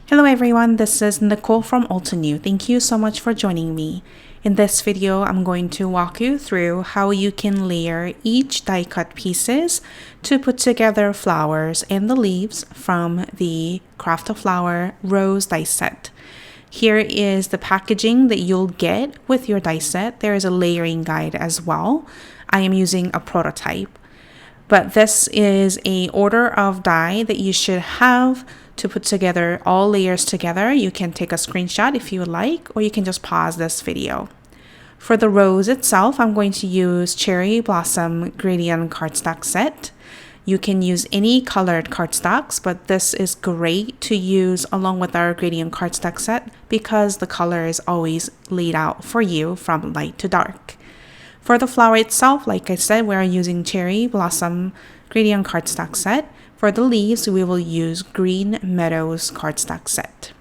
Hello everyone, this is Nicole from Altenew. Thank you so much for joining me. In this video, I'm going to walk you through how you can layer each die cut pieces to put together flowers and the leaves from the Craft a Flower Rose die set. Here is the packaging that you'll get with your die set. There is a layering guide as well. I am using a prototype, but this is an order of die that you should have to put together all layers together. You can take a screenshot if you would like, or you can just pause this video. For the rose itself, I'm going to use Cherry Blossom Gradient cardstock set. You can use any colored cardstocks, but this is great to use along with our gradient cardstock set because the color is always laid out for you from light to dark. For the flower itself, like I said, we're using Cherry Blossom Gradient cardstock set. For the leaves, we will use Green Meadows cardstock set.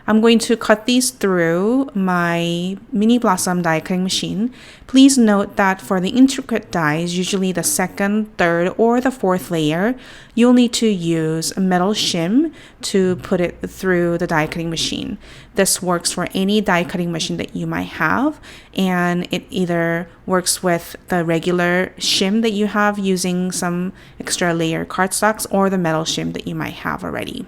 I'm going to cut these through my mini blossom die cutting machine. Please note that for the intricate dies, usually the second, third, or the fourth layer, you'll need to use a metal shim to put it through the die cutting machine. This works for any die cutting machine that you might have, and it either works with the regular shim that you have using some extra layer cardstocks or the metal shim that you might have already.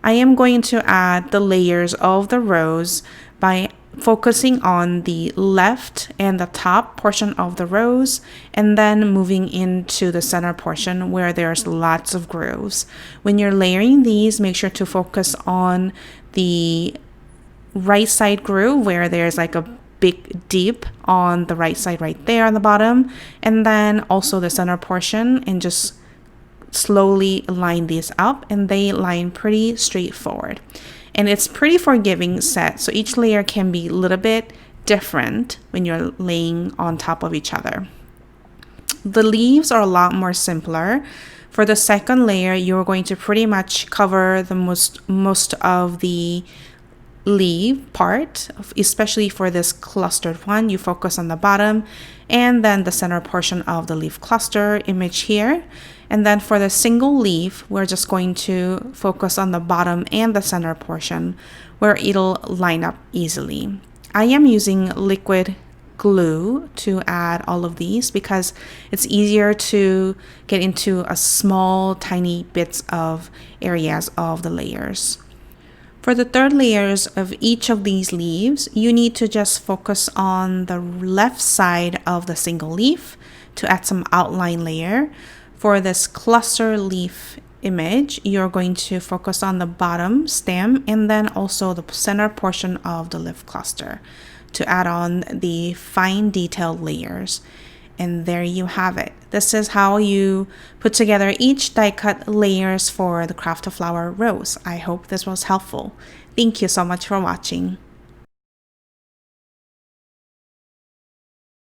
I am going to add the layers of the rose by focusing on the left and the top portion of the rose and then moving into the center portion where there's lots of grooves. When you're layering these, make sure to focus on the right side groove where there's like a big dip on the right side right there on the bottom, and then also the center portion, and just slowly line these up, and they line pretty straightforward, and it's pretty forgiving set, so each layer can be a little bit different when you're laying on top of each other. The leaves are a lot more simpler. For the second layer, you're going to pretty much cover the most of the leaf part, especially for this clustered one. You focus on the bottom and then the center portion of the leaf cluster image here. And then for the single leaf, we're just going to focus on the bottom and the center portion where it'll line up easily. I am using liquid glue to add all of these because it's easier to get into a small tiny bits of areas of the layers. For the third layers of each of these leaves, you need to just focus on the left side of the single leaf to add some outline layer. For this cluster leaf image, you're going to focus on the bottom stem and then also the center portion of the leaf cluster to add on the fine detailed layers. And there you have it. This is how you put together each die cut layers for the Craft a Flower Rose. I hope this was helpful. Thank you so much for watching.